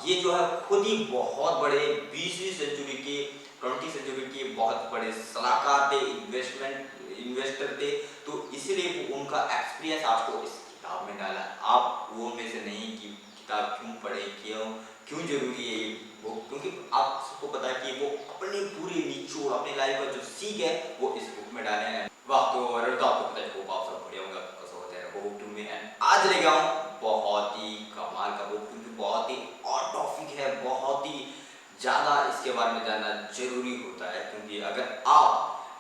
ये जो है खुद ही बहुत बड़े 20वीं सेंचुरी के 20 सेंचुरी के बहुत बड़े सलाहकार थे, इन्वेस्टर थे। तो इसीलिए उनका एक्सपीरियंस आपको इस किताब में डाला। आप वो में से नहीं कि किताब क्यों पढ़े, क्यों जरूरी है ये बुक, क्योंकि आप सबको पता है कि वो अपने पूरे निचोड़, अपने लाइफ का जो सीख है वो इस बुक में डाले हैं। वाह, तो आपको पता है वो आप सब बढ़िया होगा कसो हो जाएगा बुक टू में। एंड आज लेके आऊँ बहुत ही कमाल का बुक, क्योंकि बहुत ही और टॉपिक है, बहुत ही ज़्यादा इसके बारे में जानना जरूरी होता है। क्योंकि अगर आप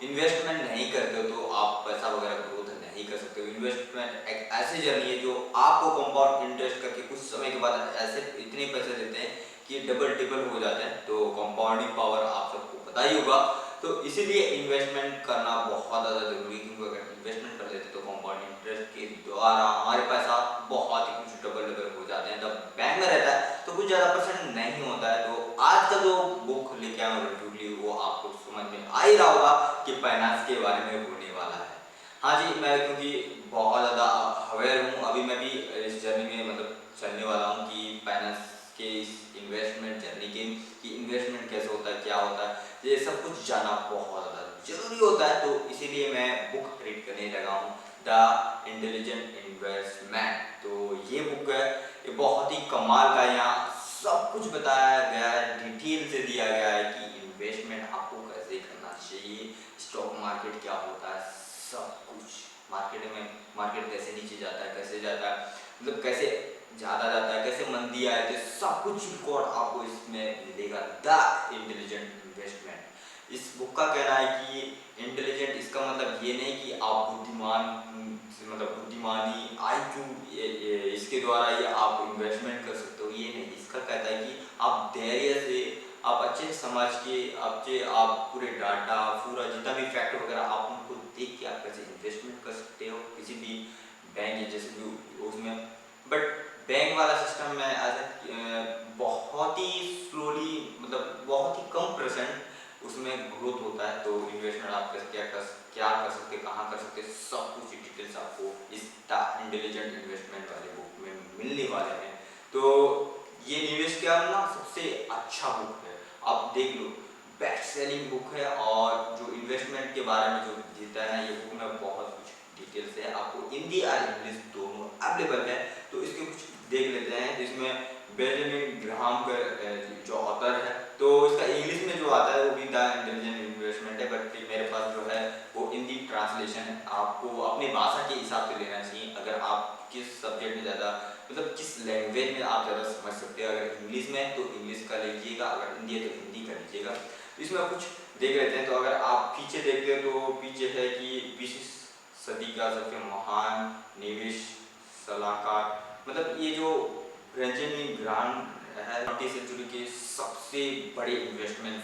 इन्वेस्टमेंट नहीं करते हो तो आप पैसा वगैरह ग्रोथ नहीं कर सकते हो। इन्वेस्टमेंट एक ऐसी जर्नी है जो आपको कंपाउंड इंटरेस्ट करके कुछ समय के बाद ऐसे इतने पैसे देते हैं कि डबल ट्रिपल हो जाते हैं। तो कंपाउंडिंग पावर आप सबको पता ही होगा। तो इसीलिए इन्वेस्टमेंट करना बहुत ज़्यादा जरूरी है, क्योंकि अगर इन्वेस्टमेंट कर लेते तो कंपाउंड इंटरेस्ट के द्वारा हमारे पैसा बहुत ही कुछ डबल हो जाते हैं। जब बैंक में रहता है तो कुछ ज़्यादा परसेंट नहीं होता है। तो आज का जो बुक लेके आया हूँ रिव्यूली, वो आपको समझ में आ ही रहा होगा कि फाइनेंस के बारे में होने वाला है। हाँ जी, मैं क्योंकि बहुत ज़्यादा अवेयर हूँ, अभी मैं भी इस जर्नी में मतलब चलने वाला हूँ कि फाइनेंस के इस इन्वेस्टमेंट जर्नी के, कि इन्वेस्टमेंट कैसे होता है, क्या होता है, ये सब कुछ जानना बहुत ज़्यादा जरूरी होता है। तो इसीलिए मैं बुक रीड करने लगा हूँ, द इंटेलिजेंट इन्वेस्टमेंट। तो ये बुक है, ये बहुत ही कमाल का, यहाँ सब कुछ बताया गया है, डिटेल से दिया गया है कि इन्वेस्टमेंट आपको कैसे करना चाहिए, स्टॉक मार्केट क्या होता है, सब कुछ मार्केट कैसे नीचे जाता है, कैसे जाता है, मतलब कैसे ज़्यादा जाता है, कैसे मंदी आए थे, सब कुछ रिकॉर्ड आपको इसमें मिलेगा। The intelligent investment. इस बुक का कहना है कि इंटेलिजेंट इसका मतलब ये नहीं कि आप बुद्धिमान, मतलब बुद्धिमानी IQ इसके द्वारा ये आप इन्वेस्टमेंट कर सकते हो, ये नहीं। इसका कहता है कि आप धैर्य से, आप अच्छे से समझ के, आप पूरे डाटा, पूरा जितना भी फैक्ट वगैरह आप उनको देख के आप कैसे इन्वेस्टमेंट कर सकते हो किसी भी बैंक या जैसे भी उसमें। बट बैंक वाला सिस्टम में बहुत ही स्लोली, मतलब बहुत ही कम परसेंट उसमें ग्रोथ होता है। तो इन्वेस्टमेंट आप क्या कर सकते, कहाँ कर सकते, सब कुछ डिटेल्स आपको इस इंटेलिजेंट इन्वेस्टमेंट वाले बुक में मिलने वाले हैं। तो ये निवेश का ना सबसे अच्छा बुक है, आप देख लो, बेस्ट सेलिंग बुक है। और जो इन्वेस्टमेंट के बारे में जो देता है ना, ये बुक में बहुत कुछ डिटेल्स है, आपको हिंदी और इंग्लिश दोनों अवेलेबल है। तो इसके कुछ देख लेते हैं। जिसमें बेंजामिन ग्राहम का जो ऑथर है, तो इसका इंग्लिश में जो आता है वो भी द इंटेलिजेंट इन्वेस्टमेंट है, बट मेरे पास जो है वो हिंदी ट्रांसलेशन है। आपको अपनी भाषा के हिसाब से लेना चाहिए, अगर आप किस सब्जेक्ट में ज़्यादा, मतलब किस लैंग्वेज में आप ज़्यादा समझ सकते हैं। अगर इंग्लिश में तो इंग्लिश का लीजिएगा, अगर हिंदी है तो हिंदी का लीजिएगा। इसमें कुछ देख लेते हैं। तो अगर आप पीछे देखते हैं तो पीछे है कि 20वीं सदी का सबसे महान निवेश सलाहकार, मतलब ये जो बेंजामिन ग्राहम है, 20वीं सेंचुरी के सबसे बड़े इन्वेस्टमेंट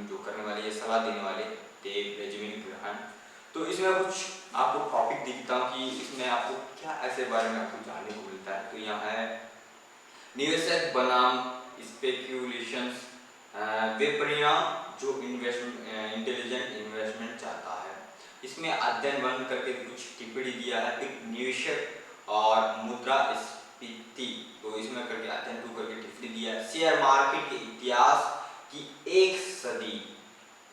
जो करने वाले, ये सलाह देने वाले थे बेंजामिन ग्राहम। तो इसमें कुछ आपको टॉपिक दिखता हूँ कि इसमें आपको क्या ऐसे बारे में आपको जानने को मिलता है। तो यहाँ है निवेशक बनाम स्पेक्यूलेशंस, वे परिणाम जो इंटेलिजेंट इन्वेस्टमेंट चाहता है। इसमें अध्ययन बंद करके कुछ टिप्पणी दिया है, फिर निवेशक और मुद्रास्फीति, तो इसमें करके अध्ययन टू करके टिप्पणी दिया है। शेयर मार्केट के इतिहास की एक सदी,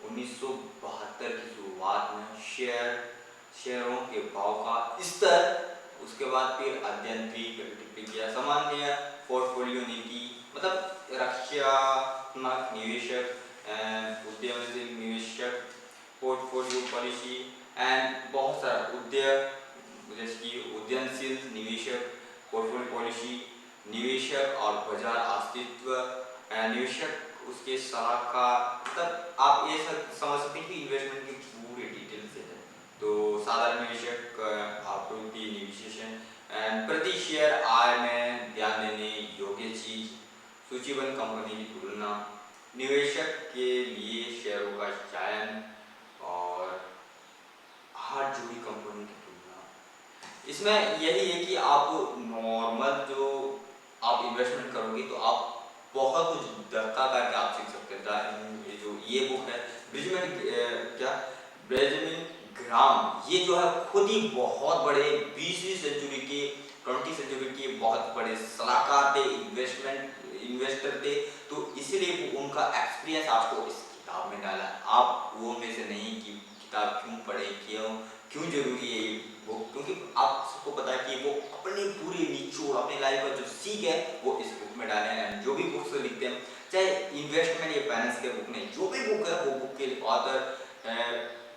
1972 की शुरुआत में शेयरों के भाव का स्तर, उसके बाद फिर अध्ययन भी टिप्पणी किया। सामान्य पोर्टफोलियो नीति, मतलब रक्षात्मक निवेशक, उद्यमशील निवेशक, पोर्टफोलियो पॉलिसी एंड बहुत सारा जैसे कि उद्यमशील निवेशक, पोर्टफोलियो पॉलिसी, निवेशक और बाजार अस्तित्व, निवेशक उसके सलाहकार, मतलब आप ये सब समझ सकते हैं कि इन्वेस्टमेंट की पूरी डिटेल से है। तो साधारण निवेशक, आपूर्ति निवेशन, प्रति शेयर आय में ध्यान देने योग्य चीज, सूचीबद्ध कंपनी की तुलना, निवेशक के लिए शेयरों का चयन और हाथ जुड़ी कंपनी की तुलना। इसमें यही है कि आप नॉर्मल जो आप इन्वेस्टमेंट करोगे तो आप बहुत कुछ धक्का करके आप सीख सकते हैं। ये बुक है बेंजामिन ग्राहम, ये जो है खुद ही बहुत बड़े 20वीं सेंचुरी के 20 सेंचुरी के बहुत बड़े सलाहकार थे, इन्वेस्टर थे, तो इसलिए वो उनका एक्सपीरियंस आपको इस किताब में डाला। आप वो में से नहीं कि किताब क्यों पढ़े, क्यों जरूरी है ये बुक, क्योंकि आप सबको पता है कि वो अपनी पूरी निचोड़ अपने लाइफ का जो सीख है वो इस बुक में डाले हैं। जो भी बुक्स लिखते हैं, चाहे इन्वेस्टमेंट या फाइनेंस के बुक नहीं, जो भी बुक है वो बुक के ऑथर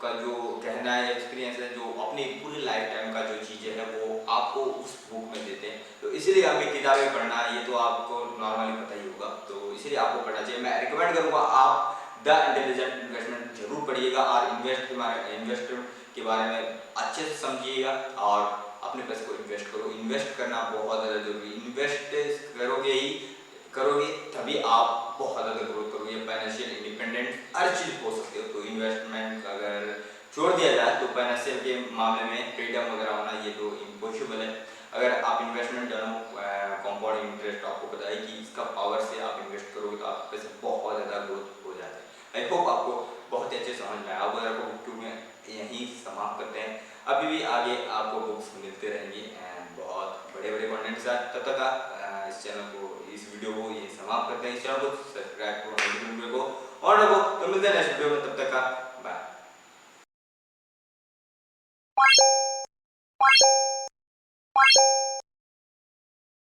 का जो कहना है, एक्सपीरियंस है, जो अपनी पूरी लाइफ टाइम का जो चीज़ें हैं वो आपको उस बुक में देते हैं। तो इसीलिए हमें किताबें पढ़ना, ये तो आपको नॉर्मली पता ही होगा, तो इसीलिए आपको पढ़ना चाहिए। मैं रिकमेंड करूँगा आप द इंटेलिजेंट इन्वेस्टमेंट जरूर पढ़िएगा और इन्वेस्टर के बारे में अच्छे से समझिएगा और अपने पैसे को इन्वेस्ट करो। इन्वेस्ट करना बहुत ज़्यादा जरूरी है। इन्वेस्ट करोगे तभी आप बहुत ज़्यादा ग्रोथ करोगे, फाइनेंशियल इंडिपेंडेंट हर चीज़ हो सकते हो। तो इन्वेस्टमेंट अगर छोड़ दिया जाए तो फाइनेंशियल के मामले में फ्रीडम वगैरह होना ये तो इम्पॉसिबल है। अगर आप इन्वेस्टमेंट जानो, कंपाउंड इंटरेस्ट आपको पता है कि इसका पावर से आप इन्वेस्ट करोगे तो आपके पैसे बहुत ज़्यादा ग्रोथ हो जाते हैं। आई होप आपको बहुत ही अच्छे समझ में आया। अगर आपको बुक 2 में यहीं समाप्त करते हैं, अभी भी आगे आपको बुक्स मिलते रहेंगी एंड बहुत बड़े बड़े कंटेंट के साथ। तब तक आप इस चैनल को, इस वीडियो को यहीं समाप्त करते हैं। इस चैनल को सब्सक्राइब करो, वीडियो को और रखो। तो मिलते हैं नेक्स्ट वीडियो में, तब तक का